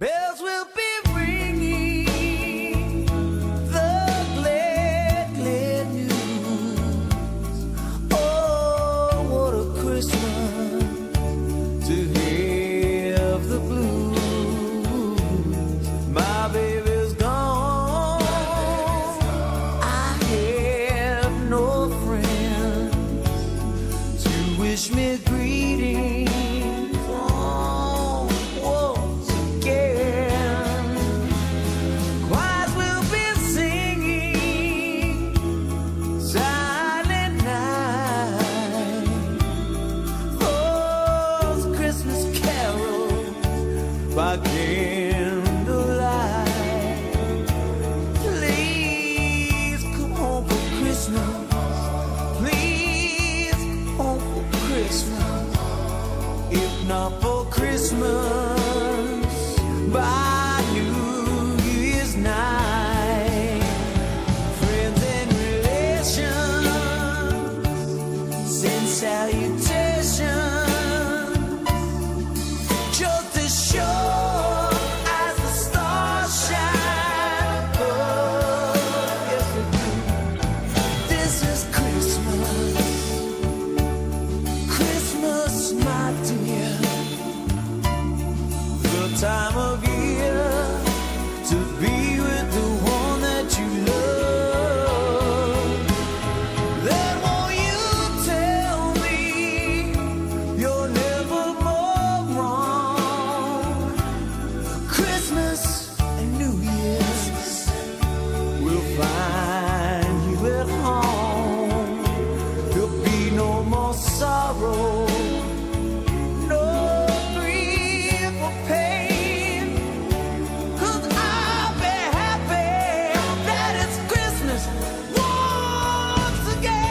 Bells will be ringing the glad, glad news. Oh, what a Christmas to have the blues. My baby's gone. I have no friends to wish me greetings. By candlelight, please come home for Christmas. Please come home for Christmas. If not for Christmas, by New Year's night. Friends and relations send salutations. Just as sure as the stars shine above. Yes, they do. This is Christmas. Christmas, my dear. The time of year to be with the one that you love. Then won't you tell me you're never more wrong? Christmas and New Year's will find you at home. There'll be no more sorrow, no grief or pain. 'Cause I'll be happy that it's Christmas once again.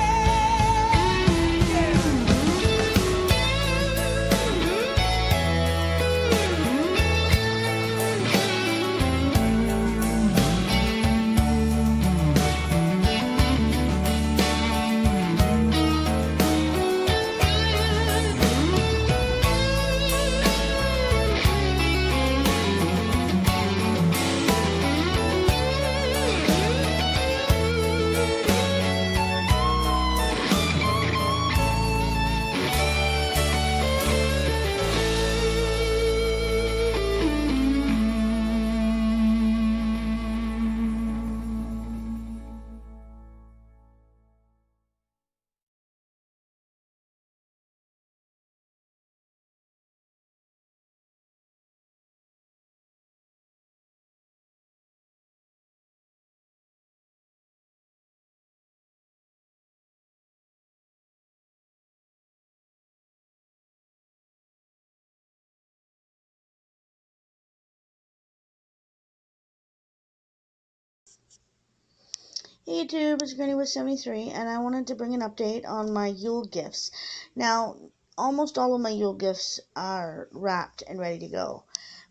Hey YouTube, it's Granny with 73, and I wanted to bring an update on my Yule gifts. Now, almost all of my Yule gifts are wrapped and ready to go,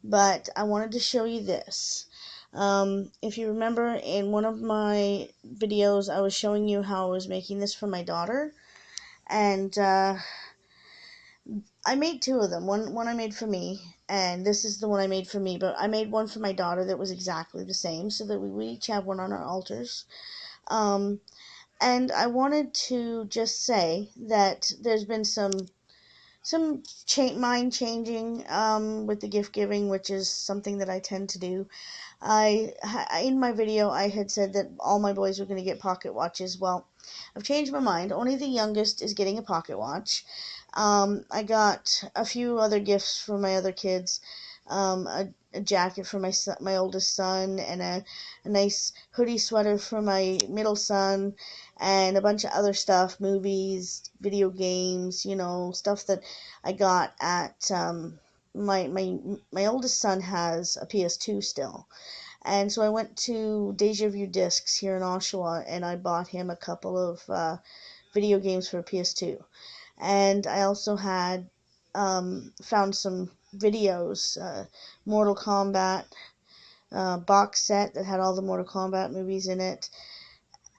but I wanted to show you this. If you remember, in one of my videos, I was showing you how I was making this for my daughter, and I made two of them. One I made for me, and this is the one I made for me, but I made one for my daughter that was exactly the same, so that we each have one on our altars. And I wanted to just say that there's been some mind changing with the gift giving, which is something that I tend to do. In my video I had said that all my boys were going to get pocket watches. Well, I've changed my mind. Only the youngest is getting a pocket watch. I got a few other gifts for my other kids. A jacket for my oldest son, and a nice hoodie sweater for my middle son, and a bunch of other stuff, movies, video games, stuff that I got at my oldest son has a PS2 still. And so I went to Deja Vu Discs here in Oshawa, and I bought him a couple of video games for a PS2. And I also had found some videos, Mortal Kombat box set that had all the Mortal Kombat movies in it.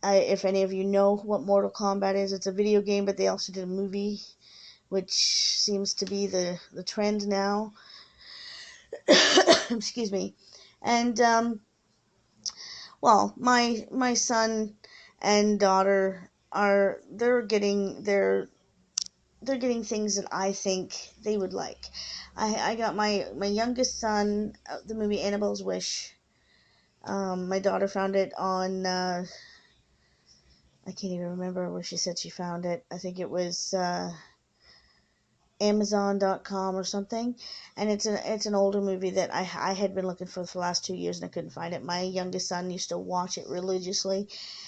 If any of you know what Mortal Kombat is, it's a video game, but they also did a movie, which seems to be the trend now. Excuse me. And well, my son and daughter are they're getting things that I think they would like. I got my youngest son the movie Annabelle's Wish. My daughter found it on I can't even remember where she said she found it. I think it was Amazon.com or something, and it's an older movie that I had been looking for the last 2 years and I couldn't find it. My youngest son used to watch it religiously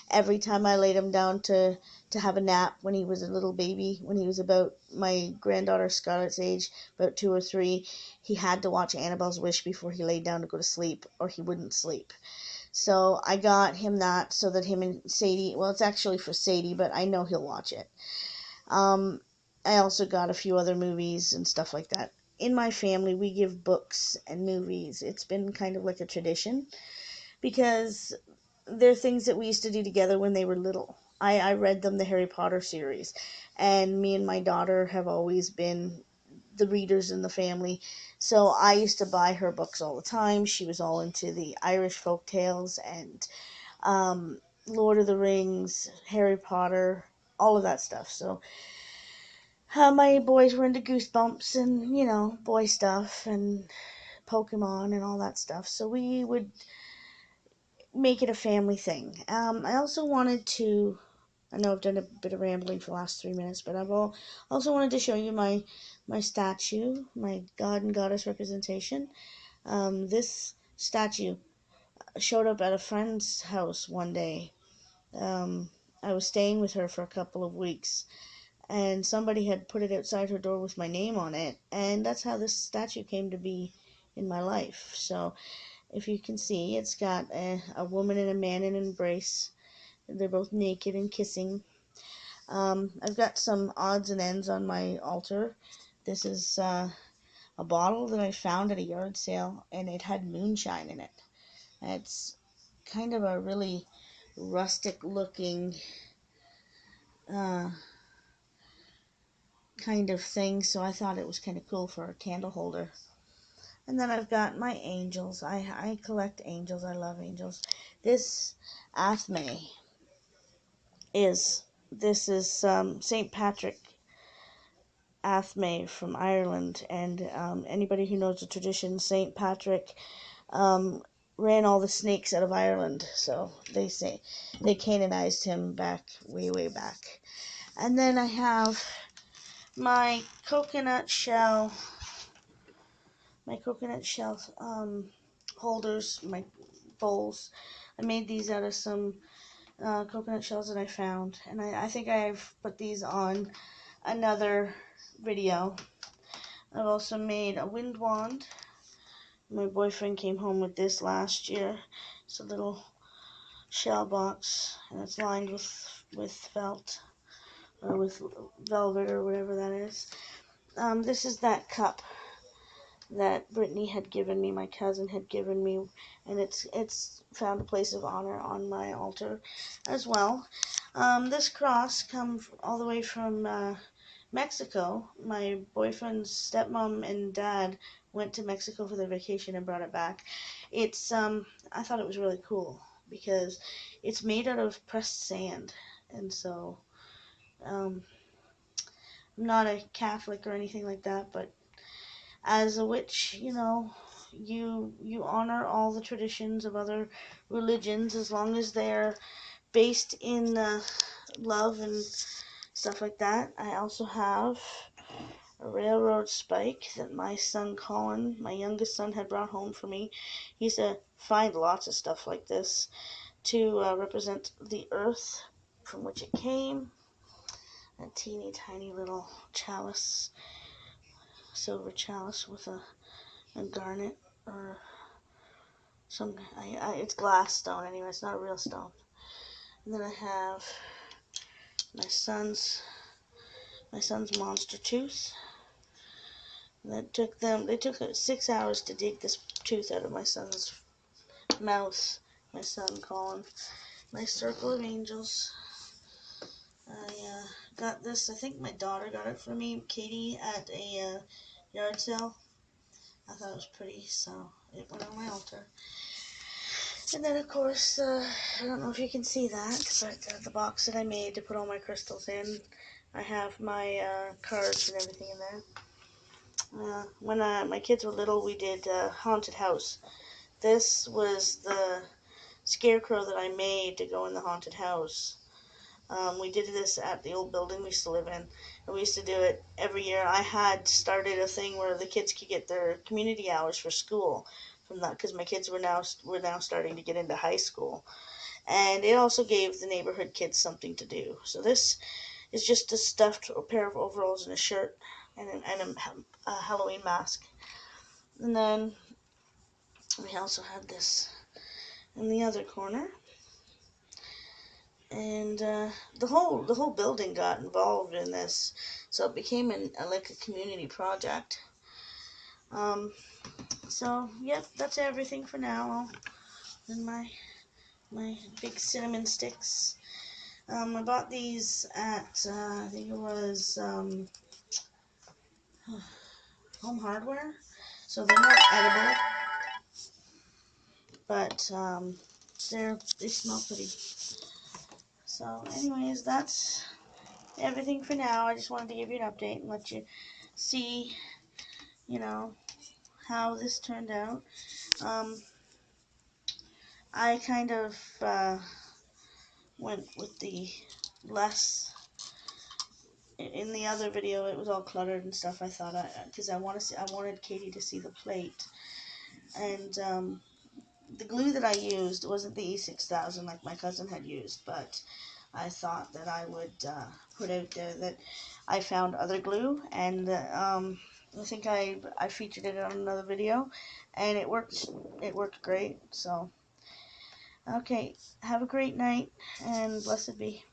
every time I laid him down to have a nap when he was a little baby, when he was about my granddaughter Scarlett's age, about 2 or 3. He had to watch Annabelle's Wish before he laid down to go to sleep, or he wouldn't sleep. So I got him that so that him and Sadie, well, it's actually for Sadie, but I know he'll watch it. Um, I also got a few other movies and stuff like that. In my family, we give books and movies. It's been kind of like a tradition because they're things that we used to do together when they were little. I read them the Harry Potter series, and me and my daughter have always been the readers in the family. So I used to buy her books all the time. She was all into the Irish folk tales and Lord of the Rings, Harry Potter, all of that stuff. So my boys were into Goosebumps and, boy stuff and Pokemon and all that stuff. So we would make it a family thing. I also wanted to, I know I've done a bit of rambling for the last 3 minutes, but I've also wanted to show you my statue, my God and Goddess representation. This statue showed up at a friend's house one day. I was staying with her for a couple of weeks, and somebody had put it outside her door with my name on it, and that's how this statue came to be in my life. So if you can see, it's got a woman and a man in an embrace. They're both naked and kissing. I've got some odds and ends on my altar. This is a bottle that I found at a yard sale, and it had moonshine in it. It's kind of a really rustic looking uh, kind of thing, so I thought it was kind of cool for a candle holder. And then I've got my angels. I collect angels. I love angels. This Athme this is St. Patrick Athme from Ireland, and anybody who knows the tradition, St. Patrick um, ran all the snakes out of Ireland, so they say they canonized him back way back. And then I have my coconut shell holders, my bowls. I made these out of some coconut shells that I found, and I think I've put these on another video. I've also made a wind wand. My boyfriend came home with this last year. It's a little shell box, and it's lined with felt, or with velvet, or whatever that is. This is that cup that Brittany had given me, my cousin had given me, and it's found a place of honor on my altar as well. This cross comes all the way from Mexico. My boyfriend's stepmom and dad went to Mexico for their vacation and brought it back. It's I thought it was really cool because it's made out of pressed sand, and so I'm not a Catholic or anything like that, but as a witch, you honor all the traditions of other religions as long as they're based in love and stuff like that. I also have a railroad spike that my son Colin, my youngest son, had brought home for me. He used to find lots of stuff like this to represent the earth from which it came. A teeny tiny little chalice, silver chalice with a garnet or some. It's glass stone anyway. It's not a real stone. And then I have my son's monster tooth. They took 6 hours to dig this tooth out of my son's mouth. My son Colin. My circle of angels. I got this. I think my daughter got it for me, Katie, at a yard sale. I thought it was pretty, so it went on my altar. And then, of course, I don't know if you can see that, but the box that I made to put all my crystals in, I have my cards and everything in there. When my kids were little, we did haunted house. This was the scarecrow that I made to go in the haunted house. We did this at the old building we used to live in, and we used to do it every year. I had started a thing where the kids could get their community hours for school from that, because my kids were now starting to get into high school, and it also gave the neighborhood kids something to do. So this is just a stuffed pair of overalls and a shirt and a Halloween mask, and then we also had this in the other corner. And the whole building got involved in this, so it became like a community project. So yep, that's everything for now. And my big cinnamon sticks. I bought these at I think it was Home Hardware, so they're not edible, but they smell pretty. So anyways, that's everything for now. I just wanted to give you an update and let you see, you know, how this turned out. I kind of went with the less. In the other video, it was all cluttered and stuff. I thought because I wanted Katie to see the plate, and the glue that I used wasn't the E6000 like my cousin had used, but I thought that I would put out there that I found other glue, and I think I featured it on another video, and it worked great. So okay, have a great night, and blessed be.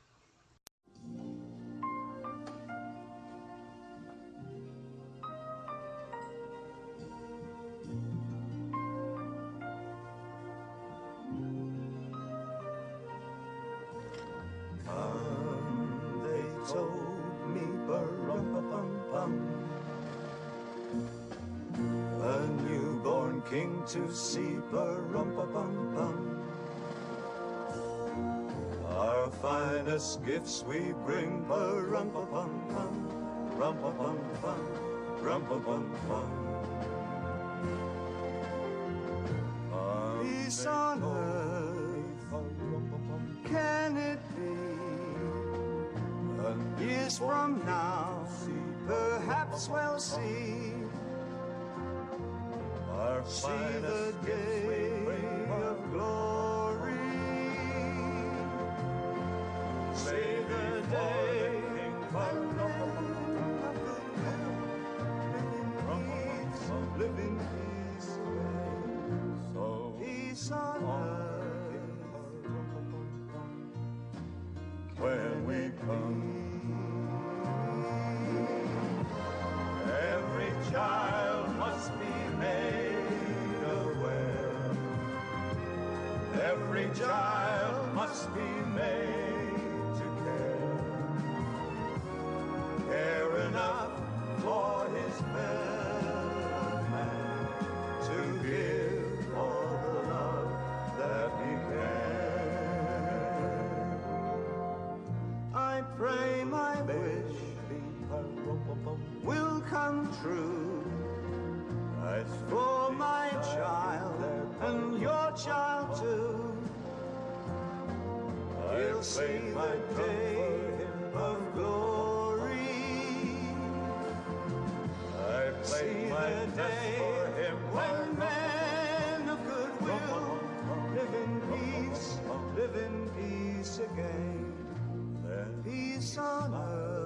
They told me, ba-rum-pa-pum-pum, a newborn king to see, ba-rum-pa-pum-pum. Our finest gifts we bring, ba-rum-pa-pum-pum, rum-pa-pum-pum, rum-pa-pum-pum. Peace on earth, can it be? Years from now, perhaps we'll see the day of glory. See the day when live in peace, so peace on earth when we come. Every child must be made aware. Every child must be made to care enough for his fellow man, to give all the love that he can. I pray my wish will come true, as for my child and your child too. He'll see the day of glory. I see the day when men of good will live in peace again. Then peace on earth.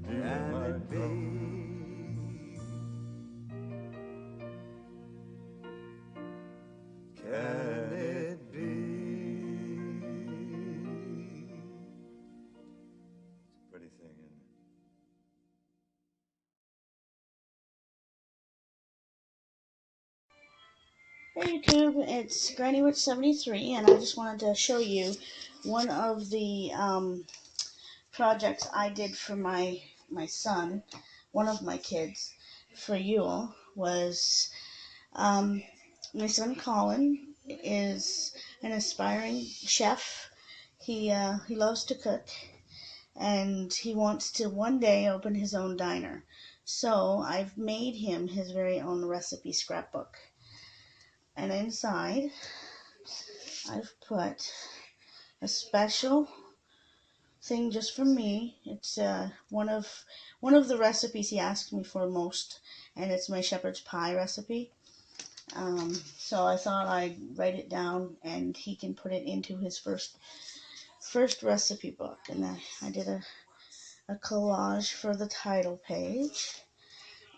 Can it be? Can it be? It's a pretty thing, isn't it? Hey YouTube, it's Granny Witch 73, and I just wanted to show you one of the projects I did for my son one of my kids for Yule was my son Colin is an aspiring chef. He loves to cook, and he wants to one day open his own diner. So I've made him his very own recipe scrapbook. And inside, I've put a special thing just for me. It's one of the recipes he asked me for most, and it's my shepherd's pie recipe. So I thought I'd write it down, and he can put it into his first recipe book. And I did a collage for the title page,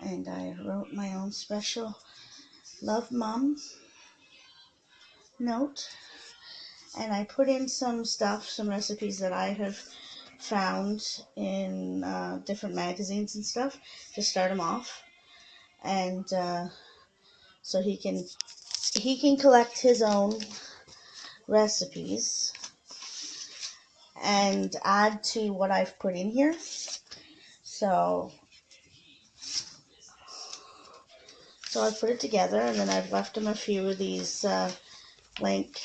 and I wrote my own special "Love Mom" note, and I put in some stuff, some recipes that I have found in different magazines and stuff to start him off, and so he can collect his own recipes and add to what I've put in here. So I've put it together, and then I've left him a few of these blank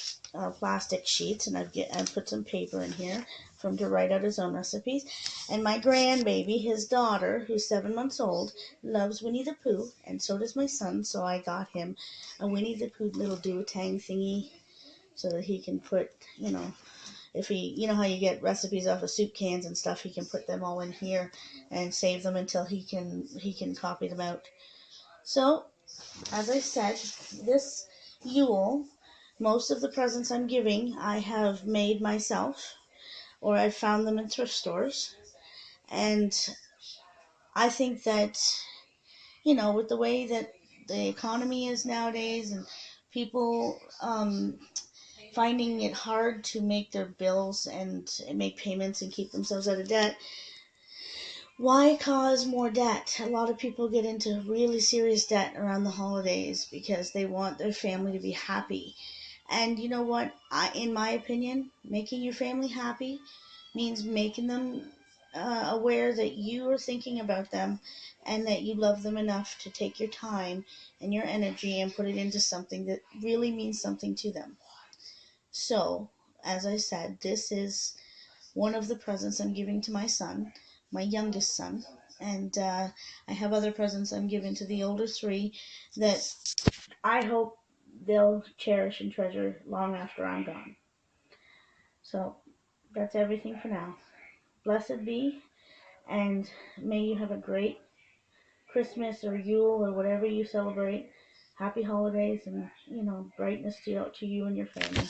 plastic sheets, and I've put some paper in here for him to write out his own recipes. And my grandbaby, his daughter, who's 7 months old, loves Winnie the Pooh, and so does my son. So I got him a Winnie the Pooh little duotang thingy, so that he can put, if you know how you get recipes off of soup cans and stuff, he can put them all in here and save them until he can copy them out. So, as I said, this Yule, most of the presents I'm giving I have made myself, or I've found them in thrift stores. And I think that, with the way that the economy is nowadays, and people finding it hard to make their bills and make payments and keep themselves out of debt, why cause more debt? A lot of people get into really serious debt around the holidays because they want their family to be happy. And you know what? In my opinion, making your family happy means making them aware that you are thinking about them and that you love them enough to take your time and your energy and put it into something that really means something to them. So, as I said, this is one of the presents I'm giving to my son, my youngest son. And I have other presents I'm giving to the older three that I hope they'll cherish and treasure long after I'm gone. So that's everything for now. Blessed be, and may you have a great Christmas or Yule or whatever you celebrate. Happy holidays, and brightness to you and your family.